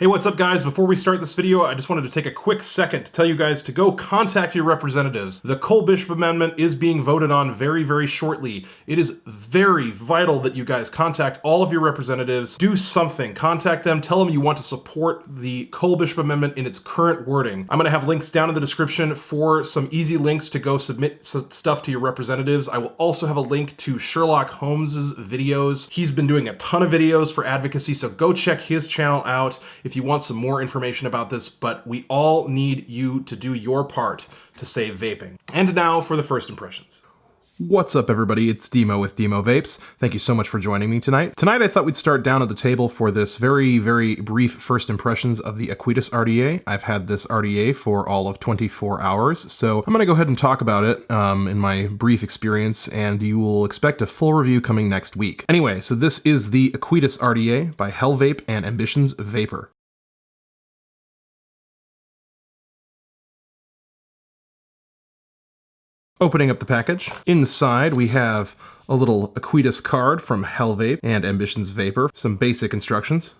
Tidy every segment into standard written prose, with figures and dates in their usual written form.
Hey, what's up guys? Before we start this video, I just wanted to take a quick second to tell you guys to go contact your representatives. The Cole Bishop Amendment is being voted on very, very shortly. It is very vital that you guys contact all of your representatives. Do something. Contact them. Tell them you want to support the Cole Bishop Amendment in its current wording. I'm going to have links down in the description for some easy links to go submit stuff to your representatives. I will also have a link to Sherlock Holmes's videos. He's been doing a ton of videos for advocacy, so go check his channel out if you want some more information about this, but we all need you to do your part to save vaping. And now for the first impressions. What's up everybody, it's Demo with Demo Vapes. Thank you so much for joining me tonight. Tonight I thought we'd start down at the table for this very, very brief first impressions of the Aequitas RDA. I've had this RDA for all of 24 hours, so I'm gonna go ahead and talk about it in my brief experience, and you will expect a full review coming next week. Anyway, so this is the Aequitas RDA by Hellvape and Ambitionz Vaper. Opening up the package, inside we have a little Aequitas card from Hellvape and Ambitionz Vaper, some basic instructions.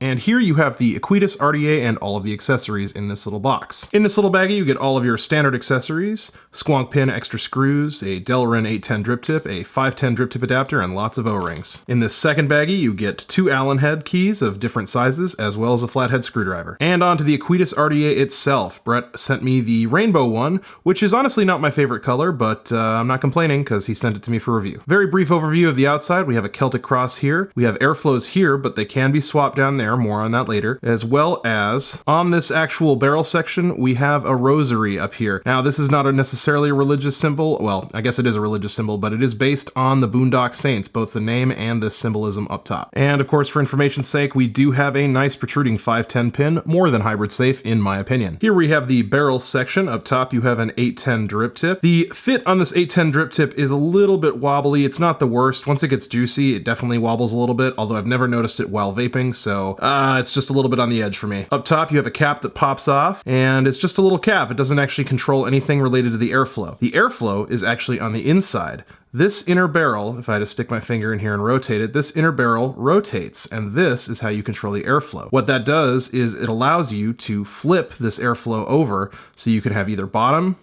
And here you have the Aequitas RDA and all of the accessories in this little box. In this little baggie, you get all of your standard accessories, squonk pin, extra screws, a Delrin 810 drip tip, a 510 drip tip adapter, and lots of O-rings. In this second baggie, you get 2 Allen head keys of different sizes, as well as a flathead screwdriver. And onto the Aequitas RDA itself. Brett sent me the rainbow one, which is honestly not my favorite color, but I'm not complaining because he sent it to me for review. Very brief overview of the outside. We have a Celtic cross here. We have airflows here, but they can be swapped down there. More on that later. As well as on this actual barrel section, we have a rosary up here. Now, this is not necessarily a religious symbol. Well, I guess it is a religious symbol, but it is based on the Boondock Saints, both the name and the symbolism up top. And of course, for information's sake, we do have a nice protruding 510 pin, more than hybrid safe in my opinion. Here we have the barrel section. Up top, you have an 810 drip tip. The fit on this 810 drip tip is a little bit wobbly. It's not the worst. Once it gets juicy, it definitely wobbles a little bit, although I've never noticed it while vaping, so it's just a little bit on the edge for me. Up top, you have a cap that pops off, and it's just a little cap. It doesn't actually control anything related to the airflow. The airflow is actually on the inside. This inner barrel, if I had to stick my finger in here and rotate it, this inner barrel rotates, and this is how you control the airflow. What that does is it allows you to flip this airflow over so you can have either bottom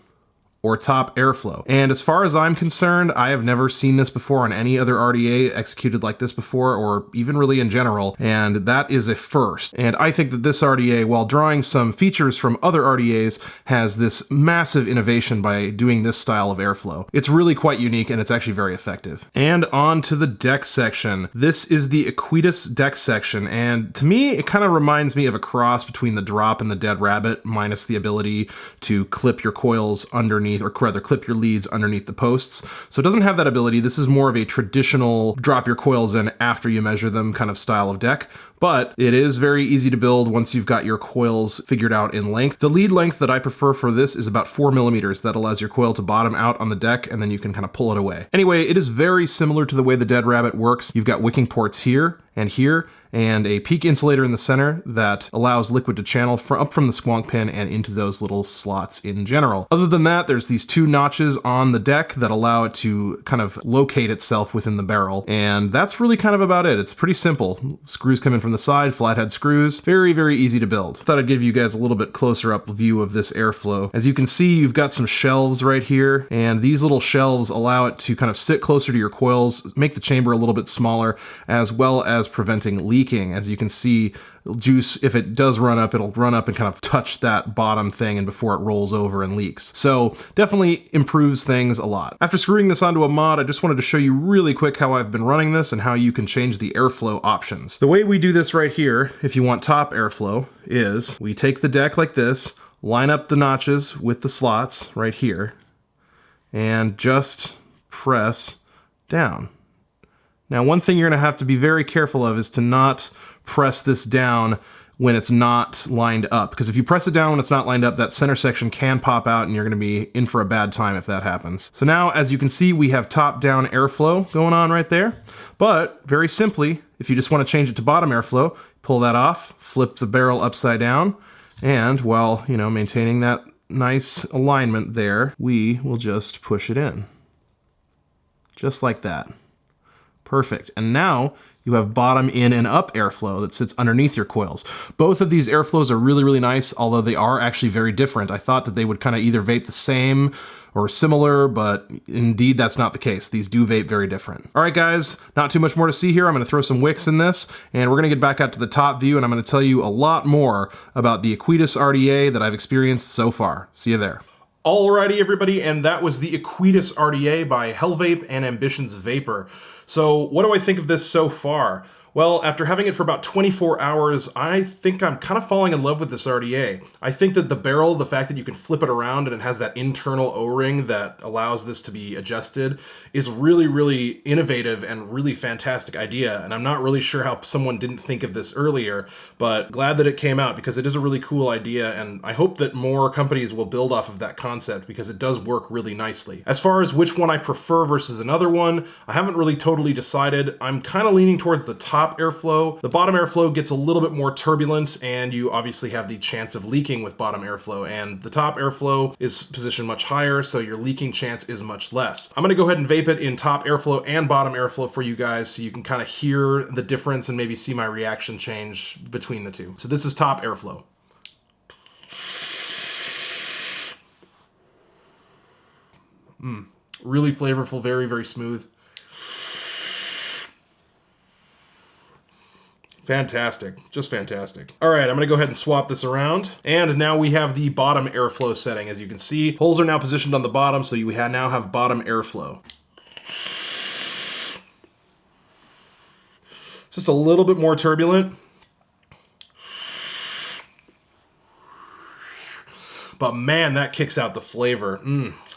or top airflow. And as far as I'm concerned, I have never seen this before on any other RDA executed like this before, or even really in general, and that is a first. And I think that this RDA, while drawing some features from other RDAs, has this massive innovation by doing this style of airflow. It's really quite unique, and it's actually very effective. And on to the deck section. This is the Aequitas deck section, and to me, it kind of reminds me of a cross between the Drop and the Dead Rabbit, minus the ability to clip your coils underneath, or rather clip your leads underneath the posts. So it doesn't have that ability. This is more of a traditional drop your coils in after you measure them kind of style of deck, but it is very easy to build once you've got your coils figured out in length. The lead length that I prefer for this is about 4 millimeters. That allows your coil to bottom out on the deck, and then you can kind of pull it away. Anyway, it is very similar to the way the Dead Rabbit works. You've got wicking ports here, and a peak insulator in the center that allows liquid to channel up from the squonk pin and into those little slots in general. Other than that, there's these 2 notches on the deck that allow it to kind of locate itself within the barrel, and that's really kind of about it. It's pretty simple. Screws come in from the side, flathead screws. Very, very easy to build. Thought I'd give you guys a little bit closer up view of this airflow. As you can see, you've got some shelves right here, and these little shelves allow it to kind of sit closer to your coils, make the chamber a little bit smaller, as well as preventing leaking. As you can see, juice, if it does run up, it'll run up and kind of touch that bottom thing and before it rolls over and leaks. So definitely improves things a lot. After screwing this onto a mod, I just wanted to show you really quick how I've been running this and how you can change the airflow options. The way we do this right here, if you want top airflow, is we take the deck like this, line up the notches with the slots right here, and just press down. Now, one thing you're going to have to be very careful of is to not press this down when it's not lined up, because if you press it down when it's not lined up, that center section can pop out and you're going to be in for a bad time if that happens. So now, as you can see, we have top-down airflow going on right there, but very simply, if you just want to change it to bottom airflow, pull that off, flip the barrel upside down, and while, maintaining that nice alignment there, we will just push it in. Just like that. Perfect. And now you have bottom in and up airflow that sits underneath your coils. Both of these airflows are really, really nice, although they are actually very different. I thought that they would kind of either vape the same or similar, but indeed that's not the case. These do vape very different. All right, guys, not too much more to see here. I'm gonna throw some wicks in this, and we're gonna get back out to the top view, and I'm gonna tell you a lot more about the Aequitas RDA that I've experienced so far. See you there. Alrighty, everybody, and that was the Aequitas RDA by Hellvape and Ambitionz Vaper. So what do I think of this so far? Well, after having it for about 24 hours, I think I'm kind of falling in love with this RDA. I think that the barrel, the fact that you can flip it around and it has that internal O-ring that allows this to be adjusted, is really, really innovative and really fantastic idea. And I'm not really sure how someone didn't think of this earlier, but glad that it came out because it is a really cool idea. And I hope that more companies will build off of that concept because it does work really nicely. As far as which one I prefer versus another one, I haven't really totally decided. I'm kind of leaning towards the top airflow. The bottom airflow gets a little bit more turbulent, and you obviously have the chance of leaking with bottom airflow, and the top airflow is positioned much higher, so your leaking chance is much less. I'm gonna go ahead and vape it in top airflow and bottom airflow for you guys so you can kind of hear the difference and maybe see my reaction change between the two. So this is top airflow. Really flavorful, very, very smooth. Fantastic, just fantastic. All right, I'm gonna go ahead and swap this around. And now we have the bottom airflow setting. As you can see, holes are now positioned on the bottom, so you now have bottom airflow. Just a little bit more turbulent. But man, that kicks out the flavor.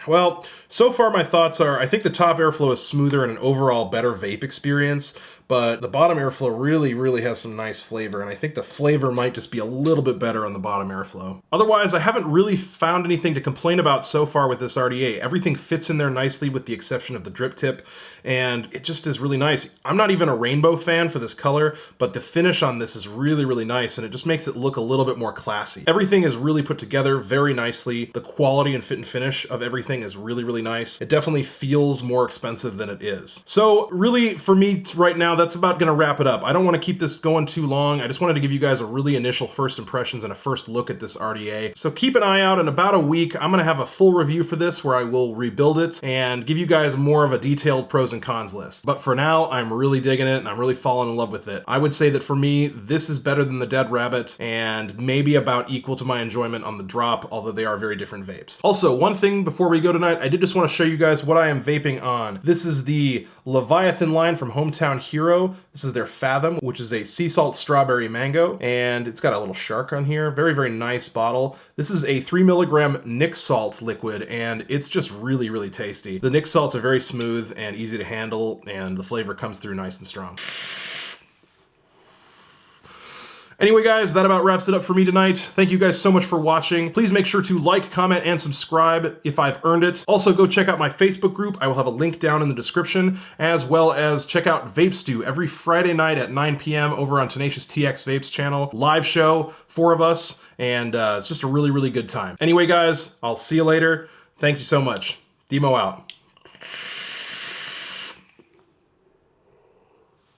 Well, so far my thoughts are, I think the top airflow is smoother and an overall better vape experience, but the bottom airflow really, really has some nice flavor, and I think the flavor might just be a little bit better on the bottom airflow. Otherwise, I haven't really found anything to complain about so far with this RDA. Everything fits in there nicely with the exception of the drip tip, and it just is really nice. I'm not even a rainbow fan for this color, but the finish on this is really, really nice, and it just makes it look a little bit more classy. Everything is really put together very nicely. The quality and fit and finish of everything is really, really nice. It definitely feels more expensive than it is. So really, for me right now, that's about gonna wrap it up. I don't want to keep this going too long. I just wanted to give you guys a really initial first impressions and a first look at this RDA. So keep an eye out. In about a week, I'm gonna have a full review for this where I will rebuild it and give you guys more of a detailed pros and cons list. But for now, I'm really digging it and I'm really falling in love with it. I would say that for me, this is better than the Dead Rabbit and maybe about equal to my enjoyment on the Drop, although they are very different vapes. Also, one thing before we go tonight, I did just want to show you guys what I am vaping on. This is the Leviathan line from Hometown Hero. This is their Fathom, which is a sea salt strawberry mango, and it's got a little shark on here. Very, very nice bottle. This is a 3 milligram Nic salt liquid, and it's just really, really tasty. The Nic salts are very smooth and easy to handle, and the flavor comes through nice and strong. Anyway, guys, that about wraps it up for me tonight. Thank you guys so much for watching. Please make sure to like, comment, and subscribe if I've earned it. Also, go check out my Facebook group. I will have a link down in the description, as well as check out Vape Stew every Friday night at 9 p.m. over on Tenacious TX Vapes channel. Live show, 4 of us, and it's just a really, really good time. Anyway, guys, I'll see you later. Thank you so much. Demo out.